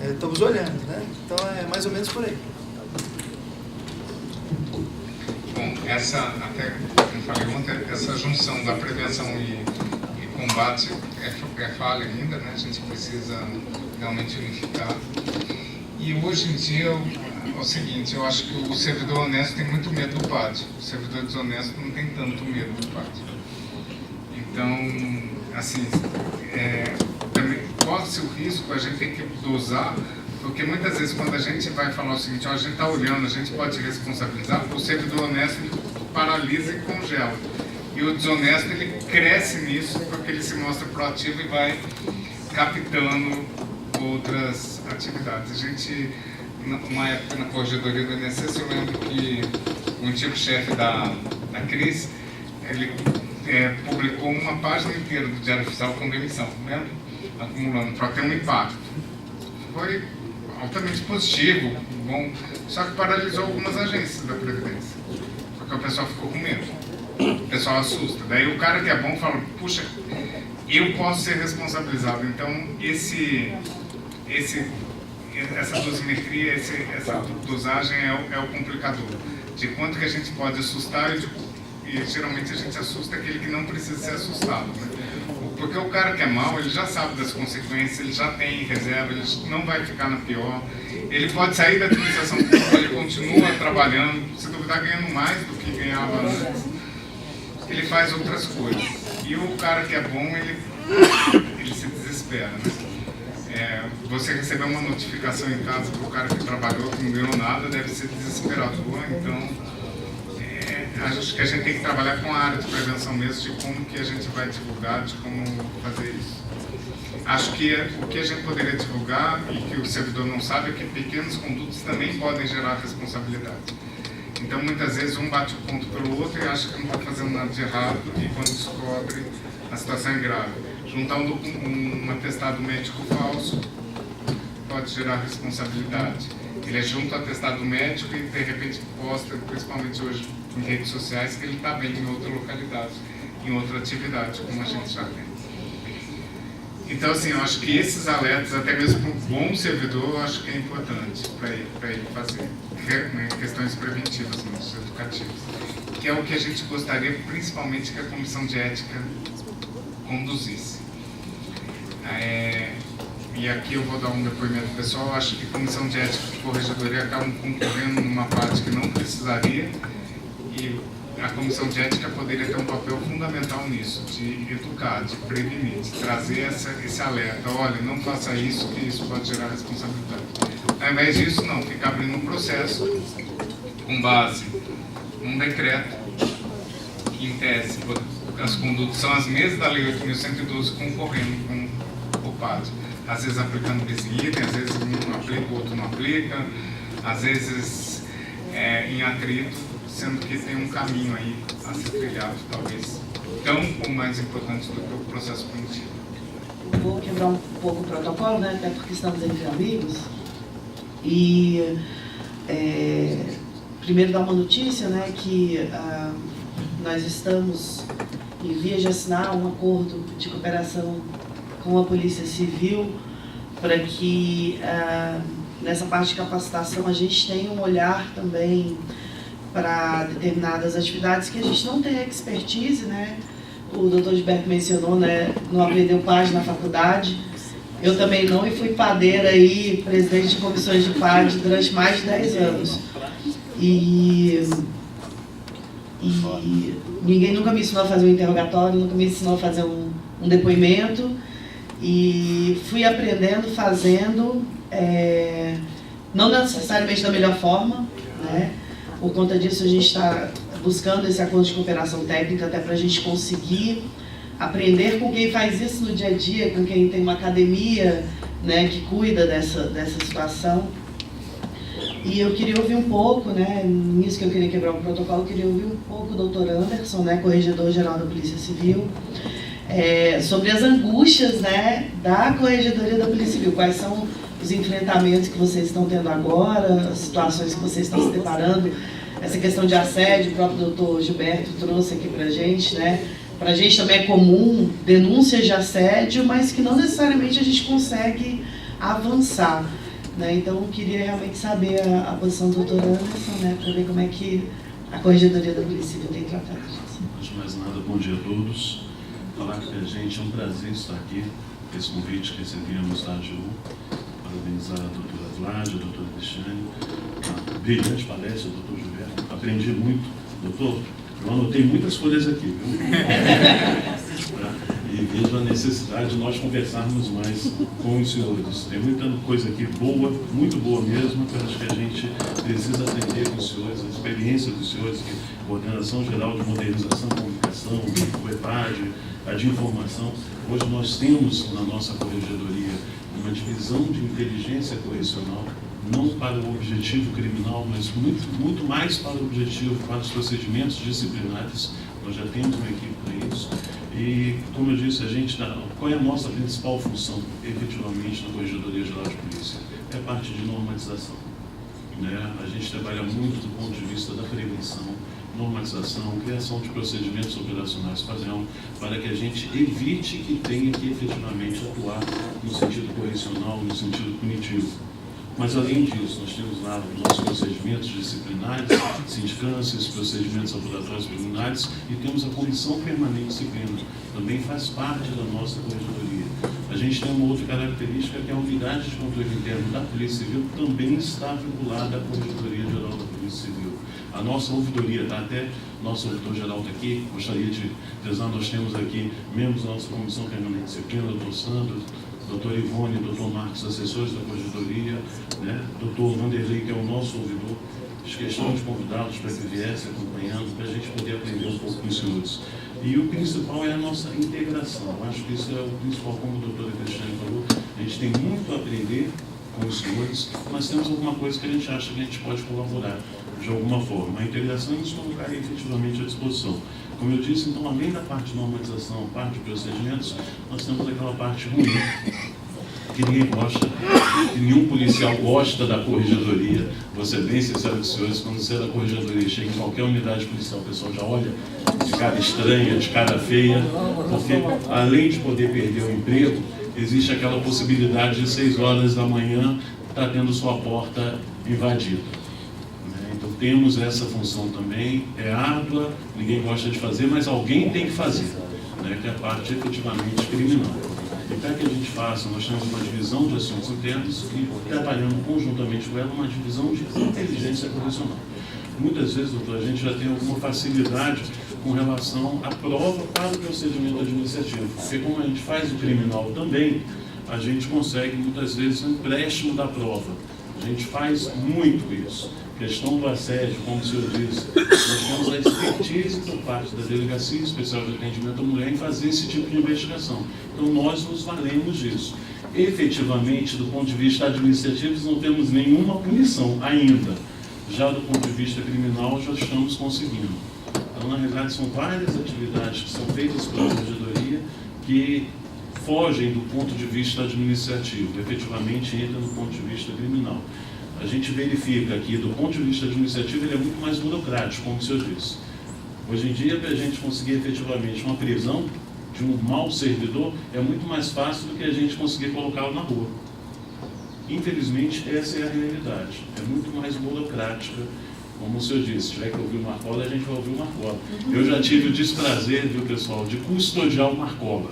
Speaker 8: estamos olhando, né? Então é mais ou menos por aí.
Speaker 2: Bom, até como falei ontem, essa junção da prevenção e combate é falha ainda, né? A gente precisa realmente unificar. E hoje em dia é o seguinte, eu acho que o servidor honesto tem muito medo do PAD, o servidor desonesto não tem tanto medo do PAD. Então, assim, também corre-se o risco, a gente tem que dosar, porque muitas vezes quando a gente vai falar o seguinte, a gente está olhando, a gente pode responsabilizar, o servidor honesto paralisa e congela. E o desonesto, ele cresce nisso, porque ele se mostra proativo e vai captando outras atividades. A gente, numa época na corregedoria do INSS, eu lembro que o antigo chefe da Cris, ele publicou uma página inteira do Diário Oficial com demissão, lembra? Acumulando, para ter um impacto. Foi altamente positivo, bom, só que paralisou algumas agências da Previdência, porque o pessoal ficou com medo. O pessoal assusta. Daí o cara que é bom fala, puxa, eu posso ser responsabilizado. Então, essa dosimetria, essa dosagem é o complicador. De quanto que a gente pode assustar e geralmente a gente assusta aquele que não precisa ser assustado, né? Porque o cara que é mau, ele já sabe das consequências, ele já tem reserva, ele não vai ficar na pior. Ele pode sair da administração pública, ele continua trabalhando, se duvidar, ganhando mais do que ganhava antes. Ele faz outras coisas. E o cara que é bom, ele se desespera, né? Você recebeu uma notificação em casa para o cara que trabalhou, que não ganhou nada, deve ser desesperador. Então, acho que a gente tem que trabalhar com a área de prevenção mesmo, de como que a gente vai divulgar, de como fazer isso. Acho que o que a gente poderia divulgar e que o servidor não sabe é que pequenos condutos também podem gerar responsabilidade. Então, muitas vezes, um bate o ponto pelo outro e acha que não está fazendo nada de errado e quando descobre, a situação é grave. Juntar um atestado médico falso pode gerar responsabilidade. Ele é junto ao atestado médico e, de repente, posta, principalmente hoje em redes sociais, que ele está bem em outra localidade, em outra atividade, como a gente já tem. Então, assim, eu acho que esses alertas, até mesmo para um bom servidor, eu acho que é importante para ele fazer questões preventivas, mesmo, educativas, que é o que a gente gostaria, principalmente, que a Comissão de Ética conduzisse. E aqui eu vou dar um depoimento pessoal. Eu acho que a Comissão de Ética e Corregedoria acabam concorrendo numa parte que não precisaria, e a Comissão de Ética poderia ter um papel fundamental nisso, de educar, de prevenir, de trazer esse alerta. Olha, não faça isso, que isso pode gerar responsabilidade. Ao invés disso, não, fica abrindo um processo com base num decreto, que em tese as condutas são as mesmas da Lei 8.112, concorrendo com o PAD. Às vezes aplicando bis-idem, às vezes um aplica, o outro não aplica, às vezes em atrito, sendo que tem um caminho aí a ser trilhado, talvez tão ou mais importante do que o processo punitivo.
Speaker 4: Vou quebrar um pouco o protocolo, né, até porque estamos entre amigos. E primeiro dar uma notícia, né, que nós estamos em vias de assinar um acordo de cooperação com a Polícia Civil para que nessa parte de capacitação a gente tenha um olhar também para determinadas atividades que a gente não tem expertise, né? O doutor Gilberto mencionou, né, não aprendeu PAD na faculdade. Eu também não, e fui padeira e presidente de comissões de PAD durante mais de 10 anos. E ninguém nunca me ensinou a fazer um interrogatório, nunca me ensinou a fazer um depoimento. E fui aprendendo, fazendo, não necessariamente da melhor forma, né? Por conta disso, a gente está buscando esse acordo de cooperação técnica até para a gente conseguir aprender com quem faz isso no dia a dia, com quem tem uma academia, né, que cuida dessa situação. E eu queria ouvir um pouco, né, nisso que eu queria quebrar o protocolo, eu queria ouvir um pouco o doutor Anderson, né, corregedor-geral da Polícia Civil, sobre as angústias, né, da Corregedoria da Polícia Civil. Quais são os enfrentamentos que vocês estão tendo agora, as situações que vocês estão se deparando, essa questão de assédio, o próprio doutor Gilberto trouxe aqui para a gente, né? Para a gente também é comum denúncias de assédio, mas que não necessariamente a gente consegue avançar, né? Então, eu queria realmente saber a posição do doutor Anderson, né, para ver como é que a Corregedoria da Polícia Civil tem tratado isso.
Speaker 9: Antes de mais nada, bom dia a todos. Falar que a gente é um prazer estar aqui, esse convite que recebemos da AGU. Parabenizar a doutora Vládia, a doutora Cristiane, a brilhante palestra, o doutor Gilberto. Aprendi muito. Doutor, eu anotei muitas folhas aqui, viu? E vejo a necessidade de nós conversarmos mais com os senhores. Tem muita coisa aqui boa, muito boa mesmo, que eu acho que a gente precisa aprender com os senhores, a experiência dos senhores, que a Coordenação Geral de Modernização e Comunicação, o EPAD, a de Informação. Hoje nós temos na nossa corregedoria uma divisão de inteligência correcional, não para o objetivo criminal, mas muito mais para o objetivo, para os procedimentos disciplinares. Nós já temos uma equipe para isso. E, como eu disse, qual é a nossa principal função, efetivamente, na Corregedoria Geral de Polícia? É a parte de normatização, né? A gente trabalha muito do ponto de vista da prevenção, normatização, criação de procedimentos operacionais padrão, para que a gente evite que tenha que efetivamente atuar no sentido correcional, no sentido punitivo. Mas, além disso, nós temos lá os nossos procedimentos disciplinares, sindicâncias, procedimentos apuratórios preliminares, e temos a Comissão Permanente de Disciplina, também faz parte da nossa corregedoria. A gente tem uma outra característica, que é a Unidade de Controle Interno da Polícia Civil também está vinculada à Corregedoria Geral da Polícia Civil. A nossa ouvidoria, até nosso ouvidor-geral está aqui, gostaria de dizer, nós temos aqui membros da nossa Comissão Permanente de Disciplina, doutor Sandro, doutor Ivone, doutor Marcos, assessores da Corregedoria, né? Doutor Vanderlei, que é o nosso ouvidor, fiz questão de convidá-los para que viessem acompanhando, para a gente poder aprender um pouco com os senhores. E o principal é a nossa integração. Acho que isso é o principal, como a doutora Cristiane falou, a gente tem muito a aprender com os senhores, mas temos alguma coisa que a gente acha que a gente pode colaborar de alguma forma. A integração é nos colocar efetivamente à disposição. Como eu disse, então, além da parte de normalização, parte de procedimentos, nós temos aquela parte ruim, que ninguém gosta, que nenhum policial gosta da corregedoria. Vou ser bem sincero com os senhores, quando você é da corregedoria chega em qualquer unidade policial, o pessoal já olha de cara estranha, de cara feia, porque além de poder perder o emprego, existe aquela possibilidade de 6 horas da manhã estar tendo sua porta invadida. Então temos essa função também, é árdua, ninguém gosta de fazer, mas alguém tem que fazer, né, que é a parte efetivamente criminal. E para que a gente faça, nós temos uma divisão de assuntos internos e, trabalhando conjuntamente com ela, uma divisão de inteligência correcional. Muitas vezes, doutor, a gente já tem alguma facilidade com relação à prova para o procedimento administrativo, porque como a gente faz o criminal também, a gente consegue muitas vezes um empréstimo da prova. A gente faz muito isso. Questão do assédio, como o senhor disse, nós temos a expertise por parte da Delegacia Especial de Atendimento à Mulher em fazer esse tipo de investigação. Então, nós nos valemos disso. Efetivamente, do ponto de vista administrativo, não temos nenhuma punição ainda. Já do ponto de vista criminal, já estamos conseguindo. Então, na realidade, são várias atividades que são feitas pela Corregedoria que fogem do ponto de vista administrativo, efetivamente entra no ponto de vista criminal. A gente verifica que, do ponto de vista administrativo, ele é muito mais burocrático, como o senhor disse. Hoje em dia, para a gente conseguir efetivamente uma prisão de um mau servidor, é muito mais fácil do que a gente conseguir colocá-lo na rua. Infelizmente, essa é a realidade. É muito mais burocrática. Como o senhor disse, se tiver que ouvir o Marcola, a gente vai ouvir o Marcola. Eu já tive o desprazer, viu, pessoal, de custodiar o Marcola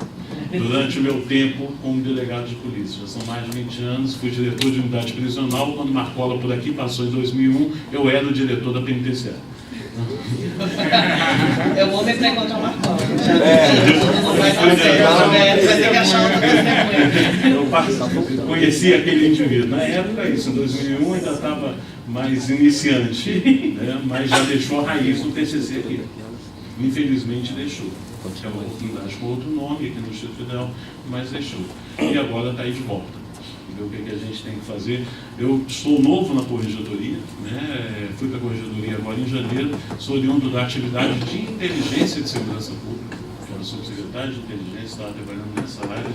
Speaker 9: durante o meu tempo como delegado de polícia. Já são mais de 20 anos, fui diretor de unidade prisional. Quando o Marcola por aqui passou em 2001, eu era o diretor da penitenciária.
Speaker 4: É o homem para encontrar o Marcola. Não vai ter que achar outra testemunha.
Speaker 9: Eu conheci aquele indivíduo. Na época, isso, em 2001, ainda estava mais iniciante, né? Mas já deixou a raiz do TCC aqui. Infelizmente deixou. Tinha uma oportunidade com outro nome aqui no Distrito Federal, mas deixou. E agora está aí de volta. Ver o que a gente tem que fazer. Eu estou novo na Corregedoria, né? Fui para a Corregedoria agora em janeiro, sou oriundo da atividade de inteligência de segurança pública, que era subsecretário de inteligência, estava trabalhando nessa área.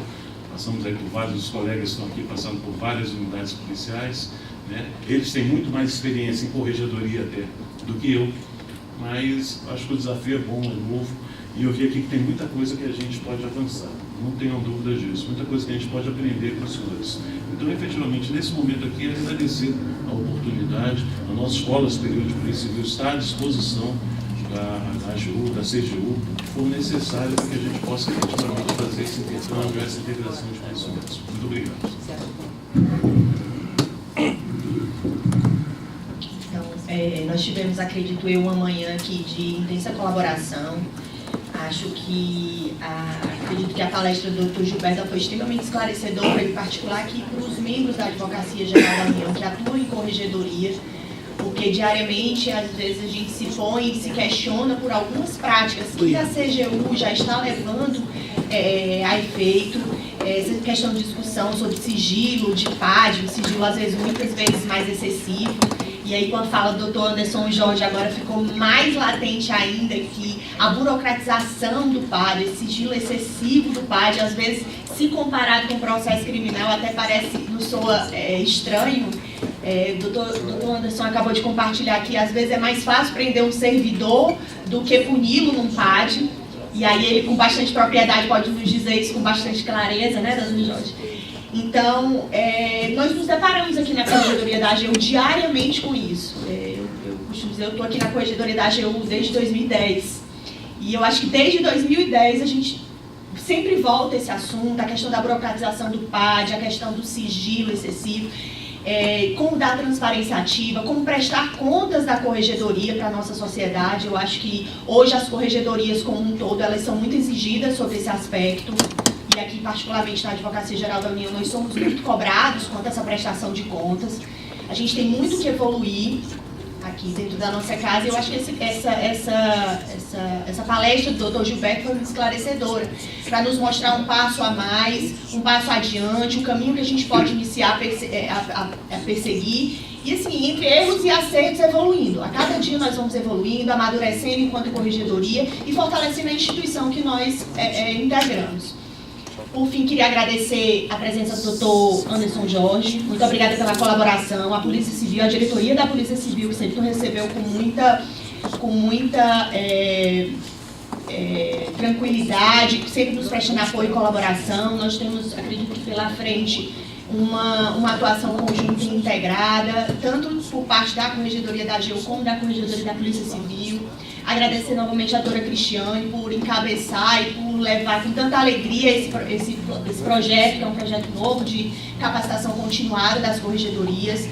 Speaker 9: Passamos aí por vários colegas que estão aqui, passando por várias unidades policiais, né? Eles têm muito mais experiência em corregedoria até do que eu, mas acho que o desafio é bom, é novo, e eu vi aqui que tem muita coisa que a gente pode avançar, não tenham dúvidas disso, muita coisa que a gente pode aprender com os senhores. Então, efetivamente, nesse momento aqui, é agradecer a oportunidade, a nossa Escola Superior de Polícia Civil está à disposição da AGU, da CGU, que for necessário para que a gente possa efetivamente fazer esse intercâmbio, essa integração de conhecimentos. Muito obrigado.
Speaker 10: Então, nós tivemos, acredito eu, uma manhã aqui de intensa colaboração. Acredito que a palestra do Dr. Gilberto foi extremamente esclarecedora, em particular aqui para os membros da Advocacia Geral da União que atuam em corregedoria, porque diariamente, às vezes, a gente se põe e se questiona por algumas práticas que a CGU já está levando a efeito. Essa questão de discussão sobre sigilo de PAD, o sigilo, às vezes, muitas vezes mais excessivo. E aí, com a fala do Dr. Anderson Jorge, agora ficou mais latente ainda que a burocratização do PAD, esse sigilo excessivo do PAD, às vezes, se comparado com o processo criminal, até parece, nos soa estranho. O doutor Anderson acabou de compartilhar que, às vezes, é mais fácil prender um servidor do que puni-lo num PAD. E aí, ele, com bastante propriedade, pode nos dizer isso com bastante clareza, né, doutor Jorge? Então, nós nos deparamos aqui na Corregedoria da AGU diariamente com isso. Eu costumo dizer, eu estou aqui na Corregedoria da AGU desde 2010. E eu acho que desde 2010 a gente sempre volta a esse assunto, a questão da burocratização do PAD, a questão do sigilo excessivo, como dar transparência ativa, como prestar contas da corregedoria para a nossa sociedade. Eu acho que hoje as corregedorias como um todo, elas são muito exigidas sobre esse aspecto. e aqui particularmente na Advocacia Geral da União, nós somos muito cobrados quanto a essa prestação de contas. A gente tem muito que evoluir aqui dentro da nossa casa, e eu acho que essa palestra do Dr. Gilberto foi muito esclarecedora, para nos mostrar um passo a mais, um passo adiante, um caminho que a gente pode iniciar a perseguir, e assim, entre erros e acertos, evoluindo. A cada dia nós vamos evoluindo, amadurecendo enquanto corregedoria e fortalecendo a instituição que nós integramos. Por fim, queria agradecer a presença do Dr. Anderson Jorge. Muito obrigada pela colaboração. A Polícia Civil, a diretoria da Polícia Civil, que sempre nos recebeu com muita tranquilidade, sempre nos prestando apoio e colaboração. Nós temos, acredito que pela frente, uma atuação conjunta e integrada, tanto por parte da Corregedoria da AGU como da Corregedoria da Polícia Civil. Agradecer novamente a doutora Cristiane por encabeçar e por levar com tanta alegria esse projeto, que é um projeto novo de capacitação continuada das corregedorias.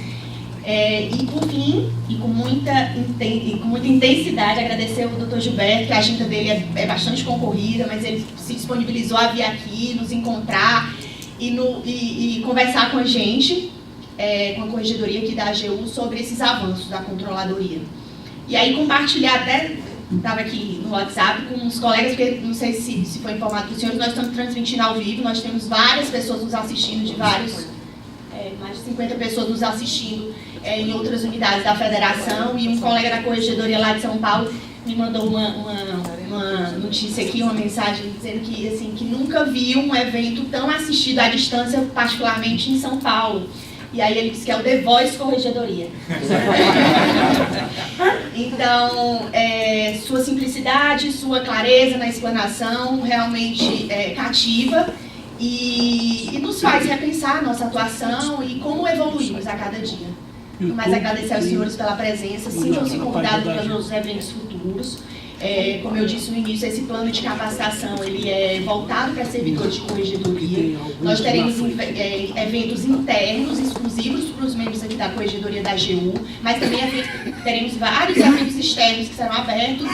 Speaker 10: E por fim, e com muita intensidade, agradecer ao Dr. Gilberto, que a agenda dele é bastante concorrida, mas ele se disponibilizou a vir aqui, nos encontrar e conversar com a gente, com a corregedoria aqui da AGU, sobre esses avanços da controladoria. E aí compartilhar, até estava aqui no WhatsApp com uns colegas, porque não sei se foi informado para os senhores, nós estamos transmitindo ao vivo, nós temos várias pessoas nos assistindo, mais de 50 pessoas nos assistindo em outras unidades da federação, e um colega da corregedoria lá de São Paulo me mandou uma notícia aqui, uma mensagem dizendo que, assim, que nunca viu um evento tão assistido à distância, particularmente em São Paulo. E aí ele disse que é o The Voice Corregedoria. Então, sua simplicidade, sua clareza na explanação realmente cativa e nos faz repensar a nossa atuação e como evoluímos a cada dia. Mas agradecer aos senhores pela presença, sintam-se convidados para os eventos futuros. Como eu disse no início, esse plano de capacitação ele é voltado para servidores de corregedoria. Nós teremos eventos internos exclusivos para os membros aqui da corregedoria da AGU, mas também teremos vários eventos externos que serão abertos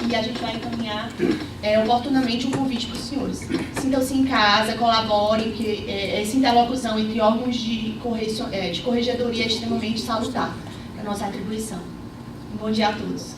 Speaker 10: e a gente vai encaminhar oportunamente um convite para os senhores. Sintam-se em casa, colaborem, que essa interlocução entre órgãos de corregedoria é extremamente salutar para a nossa atribuição. Um bom dia a todos.